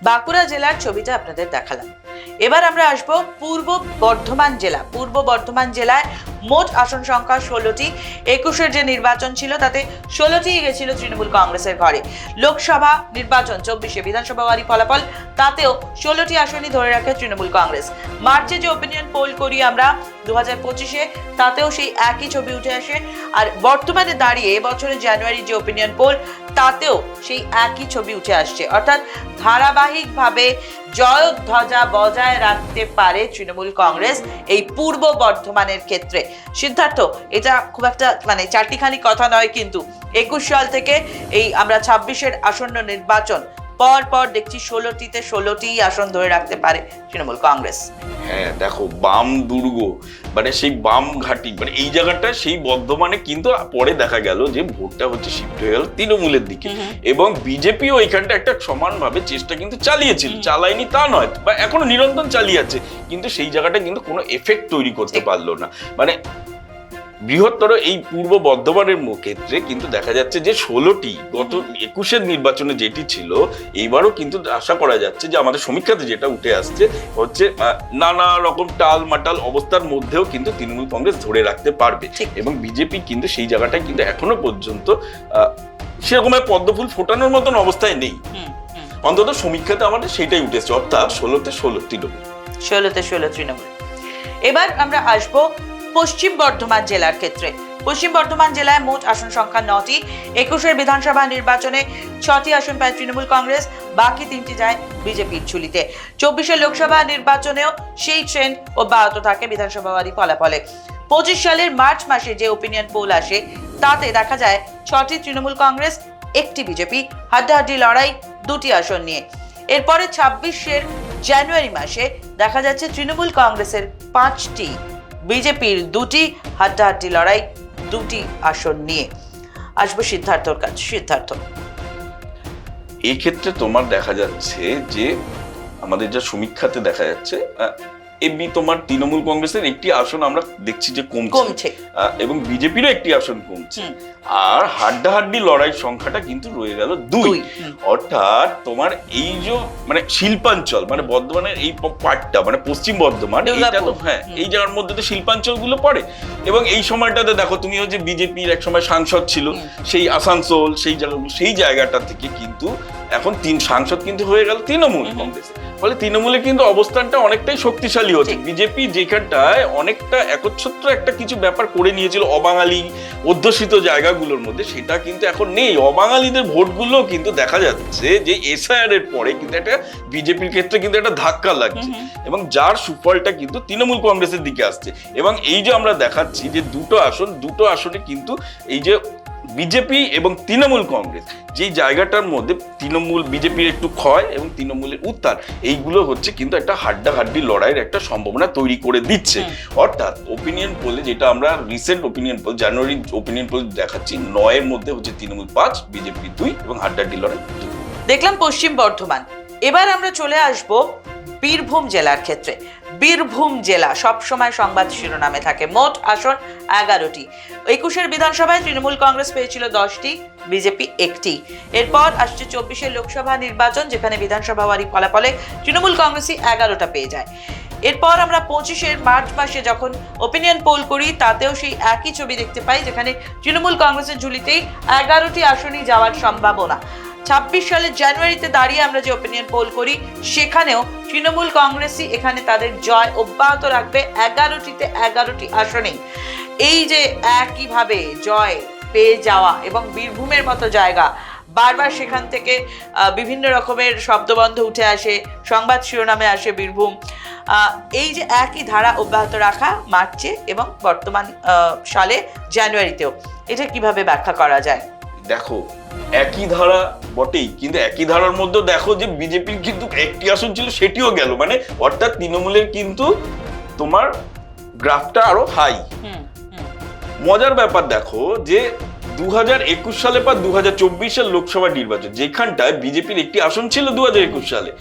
বাঁকুড়া জেলার ছবিটা আপনাদের দেখালাম। এবার আমরা আসব পূর্ব বর্ধমান জেলা। পূর্ব বর্ধমান জেলায় মোট আসন সংখ্যা 16টি। 21-এর যে নির্বাচন ছিল তাতে 16টিই গেছিল তৃণমূল কংগ্রেসের ঘরে। লোকসভা নির্বাচন 24-এ বিধানসভাওয়ারি ফলাফল, তাতেও 16টি আসনই ধরে রাখে তৃণমূল কংগ্রেস। মার্চে যে ওপিনিয়ন পোল করি আমরা 2025-এ, তাতেও সেই একই ছবি উঠে আসে। আর বর্তমানে দাঁড়িয়ে এবছরের জানুয়ারি যে ওপিনিয়ন পোল, তাতেও সেই একই ছবি উঠে আসছে। অর্থাৎ ধারাবাহিকভাবে জয়ধ্বজা বজায় রাখতে পারে তৃণমূল কংগ্রেস এই পূর্ব বর্ধমানের ক্ষেত্রে। সিদ্ধার্থ, এটা খুব একটা মানে চারটিখানি কথা নয়, কিন্তু 21 সাল থেকে এই আমরা 26-এর আসন্ন নির্বাচন পর পর দেখছি 16টিতে 16টিই আসন ধরে রাখতে পারে তৃণমূল কংগ্রেস। হ্যাঁ দেখো, বাম দুর্গ মানে সেই বাম ঘাটি, মানে এই জায়গাটা সেই বর্ধমানে কিন্তু পরে দেখা গেল যে ভোটটা হচ্ছে শিফট হয়ে গেল তৃণমূলের দিকে, এবং বিজেপিও এখানটা একটা সমানভাবে চেষ্টা কিন্তু চালিয়েছিল, চালায়নি তা নয়, বা এখনো নিরন্তর চালিয়ে আছে, কিন্তু সেই জায়গাটা কিন্তু কোনো এফেক্ট তৈরি করতে পারলো না। মানে বৃহত্তর এই পূর্ব বর্ধমানের ক্ষেত্রে কিন্তু দেখা যাচ্ছে যে 16টি গত 21-এর নির্বাচনে যেটি ছিল, এইবারও কিন্তু আশা করা যাচ্ছে যে আমাদের সমীক্ষাতে যেটা উঠে আসছে হচ্ছে নানা রকম টাল মাটাল অবস্থার মধ্যেও কিন্তু তৃণমূল কংগ্রেস ধরে রাখতে পারবে, এবং বিজেপি কিন্তু সেই জায়গাটায় কিন্তু এখনো পর্যন্ত সেরকম পদ্মফুল ফোটানোর মতন অবস্থায় নেই। অন্তত সমীক্ষাতে আমাদের সেইটাই উঠে এসছে, অর্থাৎ 16তে 16 তৃণমূল, 16তে 16 তৃণমূল। এবার আমরা আসবো পশ্চিম বর্ধমান জেলার ক্ষেত্রে। পশ্চিম বর্ধমান জেলায় মোট আসন সংখ্যা 9টি। 21-এর বিধানসভা নির্বাচনে 6টি আসন পায় তৃণমূল কংগ্রেস, বাকি 3টি যায় বিজেপির ঝুলিতে। 24-এর লোকসভা নির্বাচনেও সেই ট্রেন্ড অব্যাহত থাকে বিধানসভাওয়ারি ফলাফলে। 25 সালের মার্চ মাসে যে ওপিনিয়ন পোল আসে, তাতে দেখা যায় 6টি তৃণমূল কংগ্রেস, 1টি বিজেপি, হাড্ডাহাড্ডি লড়াই 2টি আসন নিয়ে। এরপরে 26-এর জানুয়ারি মাসে দেখা যাচ্ছে তৃণমূল কংগ্রেসের 5টি, বিজেপির 2টি, হাড্ডাহাড্ডি লড়াই 2টি আসন নিয়ে। আসবো সিদ্ধার্থর কাছে। সিদ্ধার্থ, এই ক্ষেত্রে তোমার দেখা যাচ্ছে যে আমাদের যা সমীক্ষাতে দেখা যাচ্ছে এমনি তোমার তৃণমূল কংগ্রেসের একটি আসন আমরা দেখছি যে কমছে, এবং বিজেপিরও একটি আসন কমছে, আর হাড্ডাহাড্ডি লড়াইয়ের সংখ্যাটা কিন্তু রয়ে গেল 2। অর্থাৎ তোমার এই যে মানে শিল্পাঞ্চল, মানে বর্ধমানের এই পার্টটা মানে পশ্চিম বর্ধমান, এইটা তো হ্যাঁ এই জায়গার মধ্যে তো শিল্পাঞ্চল গুলো পড়ে, এবং এই সময়টাতে দেখো তুমি হচ্ছে বিজেপির এক সময় সাংসদ ছিল সেই আসানসোল, সেই জায়গাটা থেকে কিন্তু এখন 3 সাংসদ কিন্তু হয়ে গেল তৃণমূল কংগ্রেস। ফলে তৃণমূলে কিন্তু অবস্থানটা অনেকটাই শক্তিশালী হচ্ছে। বিজেপি যেখানটায় অনেকটা একচ্ছত্র একটা কিছু ব্যাপার করে নিয়েছিল অবাঙালি অধ্যুষিত জায়গাগুলোর মধ্যে, সেটা কিন্তু এখন নেই। অবাঙালিদের ভোটগুলো কিন্তু দেখা যাচ্ছে যে এসআইআর এর পরে কিন্তু একটা বিজেপির ক্ষেত্রে কিন্তু একটা ধাক্কা লাগছে, এবং যার সুফলটা কিন্তু তৃণমূল কংগ্রেসের দিকে আসছে। এবং এই যে আমরা দেখাচ্ছি যে দুটো আসনে কিন্তু এই যে বিজেপি এবং তৃণমূল কংগ্রেস, যেই জায়গাটার মধ্যে বিজেপির একটু ক্ষয় এবং তৃণমূলের উত্থান, এইগুলো হচ্ছে কিন্তু একটা হাড্ডাহাড্ডি লড়াইয়ের একটা সম্ভাবনা তৈরি করে দিচ্ছে। অর্থাৎ ওপিনিয়ন পোলে, যেটা আমরা রিসেন্ট ওপিনিয়ন পোল, জানুয়ারি ওপিনিয়ন পোল দেখাচ্ছি, 9-এর মধ্যে হচ্ছে তৃণমূল 5, বিজেপি 2 এবং হাড্ডাহাড্ডি লড়াই 2। দেখলাম পশ্চিম বর্ধমান। এবার আমরা চলে আসব বীরভূম জেলার ক্ষেত্রে। বীরভূম জেলা সবসময় সংবাদ শিরোনামে থাকে। মোট আসন 11টি। 21-এর বিধানসভায় তৃণমূল কংগ্রেস পেয়েছিল 10টি, বিজেপি 1টি। এরপর আসছে 24-এর লোকসভা নির্বাচন, যেখানে বিধানসভাওয়ারি ফলাফলে তৃণমূল কংগ্রেসই 11টা পেয়ে যায়। এরপর আমরা 25-এর মার্চ মাসে যখন ওপিনিয়ন পোল করি, তাতেও সেই একই ছবি দেখতে পাই, যেখানে তৃণমূল কংগ্রেসের ঝুলিতেই 11টি আসনই যাওয়ার সম্ভাবনা। 26 সালের জানুয়ারিতে দাঁড়িয়ে আমরা যে ওপিনিয়ন পোল করি, সেখানেও তৃণমূল কংগ্রেসই এখানে তাদের জয় অব্যাহত রাখবে 11টিতে 11টি আসনেই। এই যে একইভাবে জয় পেয়ে যাওয়া এবং বীরভূমের মতো জায়গা, বারবার সেখান থেকে বিভিন্ন রকমের শব্দবন্ধ উঠে আসে, সংবাদ শিরোনামে আসে বীরভূম। এই যে একই ধারা অব্যাহত রাখা মার্চে এবং বর্তমান সালে জানুয়ারিতেও, এটা কিভাবে ব্যাখ্যা করা যায়? দেখো, একই ধারা বটেই, কিন্তু একই ধারার মধ্যে দেখো যে বিজেপির কিন্তু একটি আসন ছিল, সেটিও গেল, মানে অর্থাৎ তৃণমূলের কিন্তু তোমার গ্রাফটা আরো হাই। মজার ব্যাপার দেখো যে 2021 সালে বা 2024 লোকসভা নির্বাচন, যেখানটায় বিজেপির একটি আসন ছিল 2021 সালে,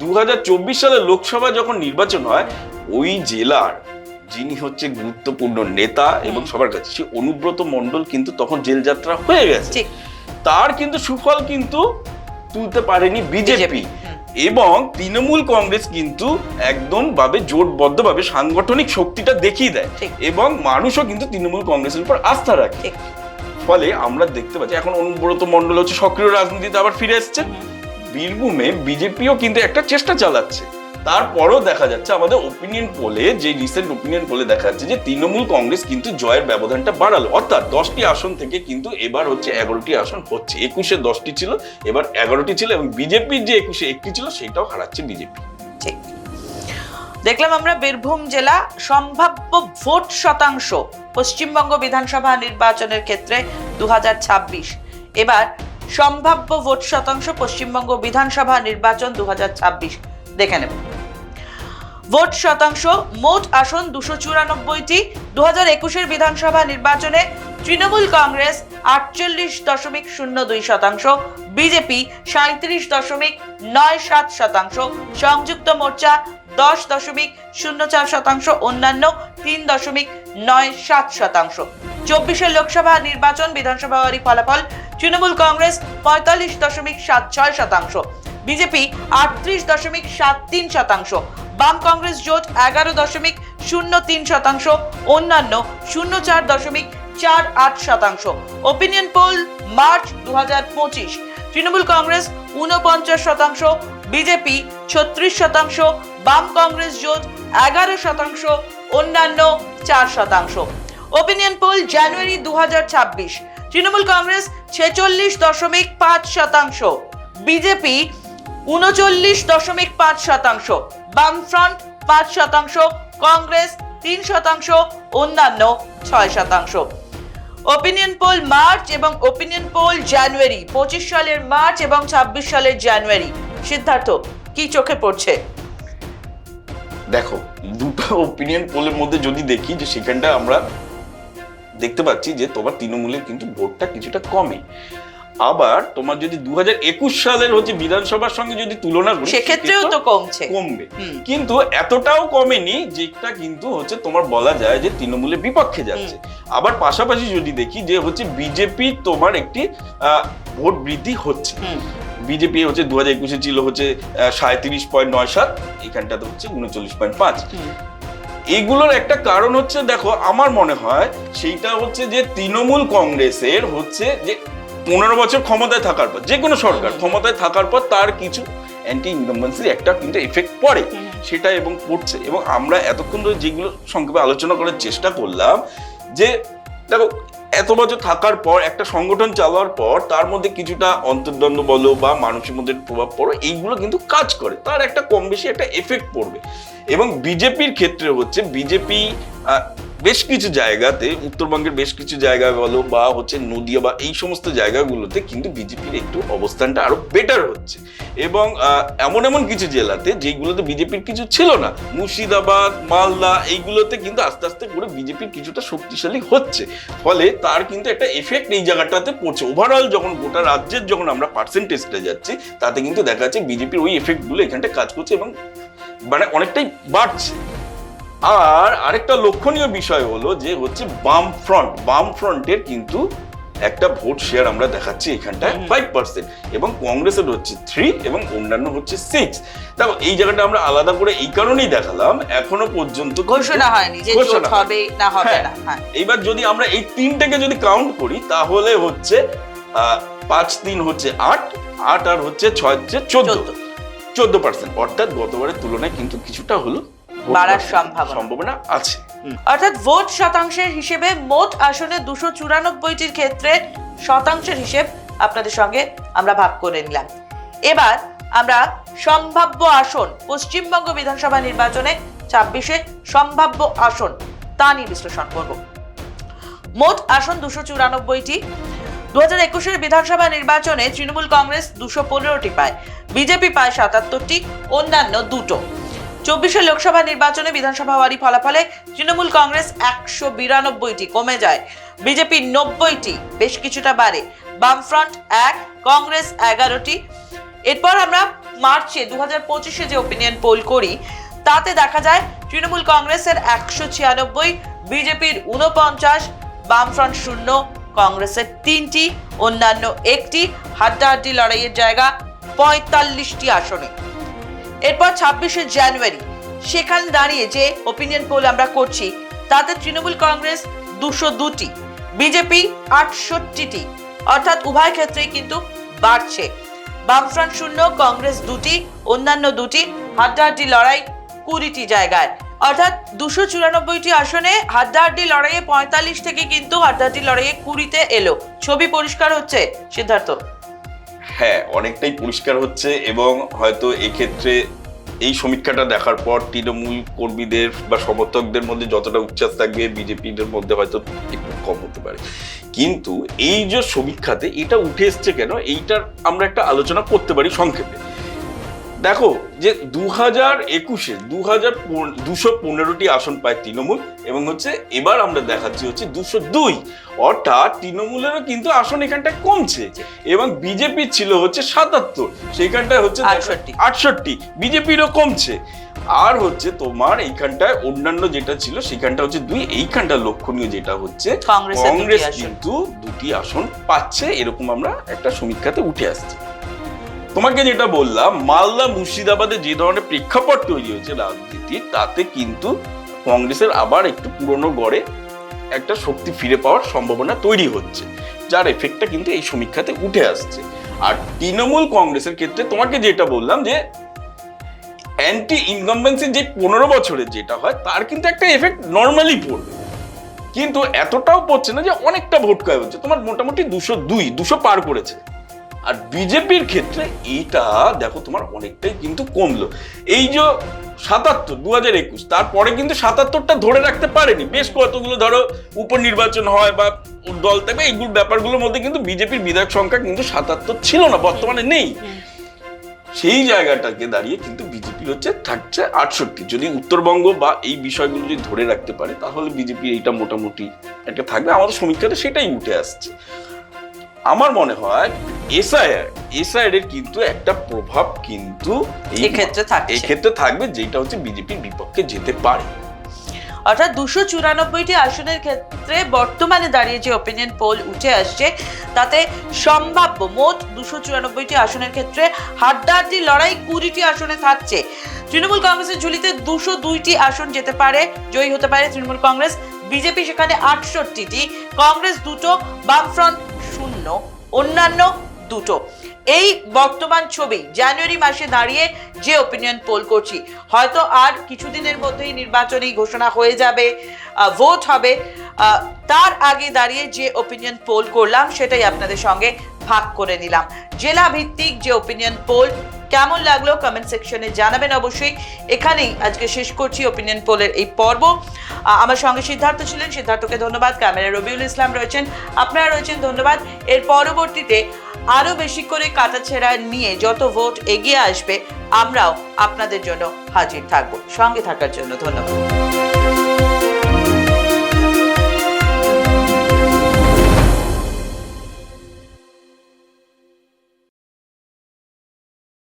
2024 সালে লোকসভা যখন নির্বাচন হয়, ওই জেলার যিনি হচ্ছে গুরুত্বপূর্ণ নেতা এবং সবার কাছে, সে অনুব্রত মণ্ডল কিন্তু তখন জেল যাত্রা হয়ে গেছে। তার কিন্তু সুফল কিন্তু তুলতে পারেনি বিজেপি, এবং তৃণমূল কংগ্রেস কিন্তু একদম ভাবে জোটবদ্ধভাবে সাংগঠনিক শক্তিটা দেখিয়ে দেয়, এবং মানুষও কিন্তু তৃণমূল কংগ্রেসের উপর আস্থা রাখে। ফলে আমরা দেখতে পাচ্ছি এখন অনুব্রত মণ্ডল হচ্ছে সক্রিয় রাজনীতিতে আবার ফিরে এসছে। বীরভূমে বিজেপিও কিন্তু একটা চেষ্টা চালাচ্ছে। তারপরেও দেখা যাচ্ছে আমাদের ওপিনিয়ন পোলে, যে রিসেন্ট ওপিনিয়ন পোলে দেখা যাচ্ছে যে তৃণমূল কংগ্রেস কিন্তু জয়ের ব্যবধানটা বাড়ালো, অর্থাৎ 10টি আসন থেকে কিন্তু এবার হচ্ছে 11টি আসন হচ্ছে। 21-এ 10টি ছিল, এবার 11টি ছিল, এবং বিজেপির যে 21-এ 1টি ছিল সেটাও হারাচ্ছে বিজেপি। ঠিক দেখলাম আমরা বীরভূম জেলা সম্ভাব্য ভোট শতাংশ পশ্চিমবঙ্গ বিধানসভা নির্বাচনের ক্ষেত্রে 2026। এবার সম্ভাব্য ভোট শতাংশ পশ্চিমবঙ্গ বিধানসভা নির্বাচন 2026 দেখে নেব। ভোট শতাংশ, মোট আসন 294টি। 2021 বিধানসভা নির্বাচনে তৃণমূল কংগ্রেস 48.02%, বিজেপি 37.97%, সংযুক্ত মোর্চা 10.04%, অন্যান্য 3.97%। 24 লোকসভা নির্বাচন বিধানসভাওয়ারি ফলাফল: তৃণমূল কংগ্রেস 45.76%, বিজেপি 38.73%, বাম কংগ্রেস জোট 11.03%, অন্যান্য 04.48%। Opinion pole March 2025: Trinamool Congress 49%, BJP 36%, বাম কংগ্রেস জোট 11%, অন্যান্য 4%। ওপিনিয়ন পোল জানুয়ারি 2026: তৃণমূল কংগ্রেস 46.5%, বিজেপি 39.5%, বামফ্রন্ট 5%, কংগ্রেস 3%, অন্যান্য 6%। ওপিনিয়ন পোল মার্চ এবং ওপিনিয়ন পোল জানুয়ারি, 25 সালের মার্চ এবং 26 সালের জানুয়ারি। সিদ্ধার্থ, কি চোখে পড়ছে? দেখো, দুটো ওপিনিয়ন পোলের মধ্যে যদি দেখি, যে সেখানটা আমরা দেখতে পাচ্ছি যে তোমার তৃণমূলের কিন্তু ভোটটা কিছুটা কমে। আবার তোমার যদি 2021 সালের হচ্ছে বিধানসভার সঙ্গে যদি তুলনা করি, সেক্ষেত্রেও তো কমবে, কিন্তু এতটাও কমেনি যেটা কিন্তু হচ্ছে তোমার বলা যায় যে তৃণমূলের বিপক্ষে যাচ্ছে। আবার পাশাপাশি যদি দেখি যে হচ্ছে বিজেপি তোমার একটি ভোট বৃদ্ধি হচ্ছে। বিজেপি হচ্ছে 2021-এ ছিল হচ্ছে 37.97, এখানটাতে হচ্ছে 39.5। এগুলোর একটা কারণ হচ্ছে, দেখো আমার মনে হয় সেইটা হচ্ছে যে তৃণমূল কংগ্রেসের হচ্ছে যে 15 বছর ক্ষমতায় থাকার পর, যে কোনো সরকার ক্ষমতায় থাকার পর তার কিছু অ্যান্টি ইনকাম্বেন্সির একটা কিন্তু এফেক্ট পড়ে, সেটা এবং পড়ছে। এবং আমরা এতক্ষণ ধরে যেগুলো সংক্ষেপে আলোচনা করার চেষ্টা করলাম, যে দেখো এত বছর থাকার পর একটা সংগঠন চালার পর তার মধ্যে কিছুটা অন্তর্দ্বন্দ্ব বলো বা মানুষের মধ্যে প্রভাব পড়ো, এইগুলো কিন্তু কাজ করে, তার একটা কম বেশি একটা এফেক্ট পড়বে। এবং বিজেপির ক্ষেত্রে হচ্ছে বিজেপি বেশ কিছু জায়গাতে, উত্তরবঙ্গের বেশ কিছু জায়গায় বলো বা হচ্ছে নদিয়া বা এই সমস্ত জায়গাগুলোতে কিন্তু বিজেপির একটু অবস্থানটা আরো বেটার হচ্ছে। এবং এমন এমন কিছু জেলাতে যেগুলোতে বিজেপির কিছু ছিল না, মুর্শিদাবাদ, মালদা, এইগুলোতে কিন্তু আস্তে আস্তে করে বিজেপির কিছুটা শক্তিশালী হচ্ছে। ফলে তার কিন্তু একটা এফেক্ট এই জায়গাটাতে পড়ছে। ওভারঅল যখন গোটা রাজ্যের যখন আমরা পার্সেন্টেজটা যাচ্ছি, তাতে কিন্তু দেখা যাচ্ছে বিজেপির ওই এফেক্টগুলো এখানটা কাজ করছে এবং মানে অনেকটাই বাড়ছে। আর আরেকটা লক্ষণীয় বিষয় হলো যে হচ্ছে বাম ফ্রন্টের কিন্তু একটা ভোট শেয়ার আমরা দেখাচ্ছি এখানটায় 5%, এবং কংগ্রেসের হচ্ছে 3 এবং অন্যান্য হচ্ছে 6। দেখো এই জায়গাটা আমরা আলাদা করে এই কারণেই দেখালাম, এখনো পর্যন্ত ঘোষণা হয়নি যে জোট হবে না হবে না। এইবার যদি আমরা এই তিনটাকে যদি কাউন্ট করি, তাহলে হচ্ছে 5-3 হচ্ছে 8 আর হচ্ছে 6 হচ্ছে 14%, অর্থাৎ গতবারের তুলনায় কিন্তু কিছুটা হলো বাড়ার সম্ভাবনা আছে। অর্থাৎ ভোট শতাংশের হিসেবে মোট আসনে 294টির ক্ষেত্রে শতাংশের হিসেব আপনাদের সঙ্গে আমরা ভাগ করে নিলাম। এবার আমরা সম্ভাব্য আসন পশ্চিমবঙ্গ বিধানসভা নির্বাচনে 26-এ সম্ভাব্য আসন তা নিয়ে বিশ্লেষণ করব। মোট আসন 294টি। 2021-এর বিধানসভা নির্বাচনে তৃণমূল কংগ্রেস 215টি পায়, বিজেপি পায় 77টি, অন্যান্য 2টো। 24-এর লোকসভা নির্বাচনে বিধানসভা ওয়ারি ফলাফলে তৃণমূল কংগ্রেস 192টি কমে যায়, বিজেপি 90টি বেশ কিছুটা বাড়ে, বামফ্রন্ট 1, কংগ্রেস 11টি। এরপর আমরা মার্চে 2025-এ যে ওপিনিয়ন পোল করি তাতে দেখা যায় তৃণমূল কংগ্রেসের 196, বিজেপির 49, বামফ্রন্ট 0, কংগ্রেসের 3টি, অন্যান্য 1টি, হাড্ডাহাড্ডি লড়াইয়ের জায়গা 45টি আসনে। এরপর 26শে জানুয়ারি সেখানে দাঁড়িয়ে যে ওপিনিয়ন পোল আমরা করছি তাতে তৃণমূল কংগ্রেস 202টি, বিজেপি 68টি, অর্থাৎ উভয় ক্ষেত্রেই কিন্তু বাড়ছে। বামফ্রন্ট 0, কংগ্রেস 2টি, অন্যান্য 2টি, হাড্ডাহাড্ডি লড়াই 20টি জায়গায়, অর্থাৎ 294টি আসনে হাড্ডাহাড্ডি লড়াইয়ে 45 থেকে কিন্তু হাড্ডাহাড্ডি লড়াইয়ে 20তে এলো। ছবি পরিষ্কার হচ্ছে সিদ্ধার্থ? হ্যাঁ, অনেকটাই পরিষ্কার হচ্ছে এবং হয়তো এক্ষেত্রে এই সমীক্ষাটা দেখার পর তৃণমূল কর্মীদের বা সমর্থকদের মধ্যে যতটা উচ্ছ্বাস থাকবে বিজেপির মধ্যে হয়তো একটু কম হতে পারে। কিন্তু এই যে সমীক্ষাতে এটা উঠে এসছে কেন, এইটার আমরা একটা আলোচনা করতে পারি সংক্ষেপে। দেখো যে 2021-এ 215টি আসন পায় তৃণমূল এবং এবার আমরা দেখাচ্ছি 202, অর্থাৎ তৃণমূলেরও কিন্তু আসন এখানটায় কমছে এবং বিজেপি ছিল 77, সেইখানটায় 68, বিজেপিরও কমছে। আর তোমার এইখানটায় অন্যান্য যেটা ছিল সেখানটা 2, এইখানটা লক্ষণীয় যেটা কংগ্রেস কিন্তু 2টি আসন পাচ্ছে, এরকম আমরা একটা সমীক্ষাতে উঠে আসছে। তোমাকে যেটা বললাম, মালদা মুর্শিদাবাদে যে ধরনের প্রেক্ষাপট তৈরি হয়েছে রাজনীতি, তাতে কিন্তু কংগ্রেসের আবার একটু পুরনো গড়ে একটা শক্তি ফিরে পাওয়ার সম্ভাবনা তৈরি হচ্ছে, যার এফেক্টটা কিন্তু এই সমীক্ষাতে উঠে আসছে। আর তৃণমূল কংগ্রেসের ক্ষেত্রে তোমাকে যেটা বললাম যে অ্যান্টি ইনকামবেন্সি যে 15 বছরের যেটা হয় তার কিন্তু একটা এফেক্ট নর্মালি পড়বে, কিন্তু এতটাও পড়ছে না যে অনেকটা ভোট ক্ষয় হচ্ছে। তোমার মোটামুটি 202 পার করেছে। আর বিজেপির ক্ষেত্রে এইটা দেখো তোমার অনেকটাই কিন্তু কমলো। এই যে 77 2021, তারপরে কিন্তু 77টা ধরে রাখতে পারেনি। বেশ কতগুলো ধরো উপনির্বাচন হয় বা দল থাকবে, এইগুলো ব্যাপারগুলোর মধ্যে কিন্তু বিজেপির বিধায়ক সংখ্যা কিন্তু 77 ছিল না, বর্তমানে নেই। সেই জায়গাটাকে দাঁড়িয়ে কিন্তু বিজেপির থাকছে 68। যদি উত্তরবঙ্গ বা এই বিষয়গুলো যদি ধরে রাখতে পারে তাহলে বিজেপি এইটা মোটামুটি একটা থাকবে। আমাদের সমীক্ষাতে সেটাই উঠে আসছে। আমার মনে হয় এসআইআর এর কিন্তু একটা প্রভাব কিন্তু এই ক্ষেত্রে থাকবে, যেটা বিজেপির বিপক্ষে যেতে পারে। অর্থাৎ 294টি আসনের ক্ষেত্রে বর্তমানে দাঁড়িয়ে যে ওপিনিয়ন পোল উঠে আসছে তাতে সম্ভাব্য মোট 294টি আসনের ক্ষেত্রে হাড্ডাহাড্ডি লড়াই 20টি আসনে থাকছে। তৃণমূল কংগ্রেসের ঝুলিতে 202টি আসন যেতে পারে, জয়ী হতে পারে তৃণমূল কংগ্রেস, বিজেপি সেখানে 68টি, কংগ্রেস 2টো, বামফ্রন্ট 0, অন্যান্য 2টো। এই বর্তমান ছবি জানুয়ারি মাসে দাঁড়িয়ে যে ওপিনিয়ন পোল করছি, হয়তো আর কিছুদিনের মধ্যেই নির্বাচনী ঘোষণা হয়ে যাবে, ভোট হবে, তার আগে দাঁড়িয়ে যে ওপিনিয়ন পোল করলাম সেটাই আপনাদের সঙ্গে ভাগ করে নিলাম। জেলা ভিত্তিক যে ওপিনিয়ন পোল কেমন লাগলো কমেন্ট সেকশনে জানাবেন অবশ্যই। এখানেই আজকে শেষ করছি ওপিনিয়ন পোলের এই পর্ব। আমার সঙ্গে সিদ্ধার্থ ছিলেন, সিদ্ধার্থকে ধন্যবাদ। ক্যামেরায় রবিউল ইসলাম রয়েছেন, আপনারা রয়েছেন, ধন্যবাদ। এর পরবর্তীতে আরো বেশি করে কাটাছেঁড়া নিয়ে যত ভোট এগিয়ে আসবে আমরাও আপনাদের জন্য হাজির থাকবো। সঙ্গে থাকার জন্য ধন্যবাদ।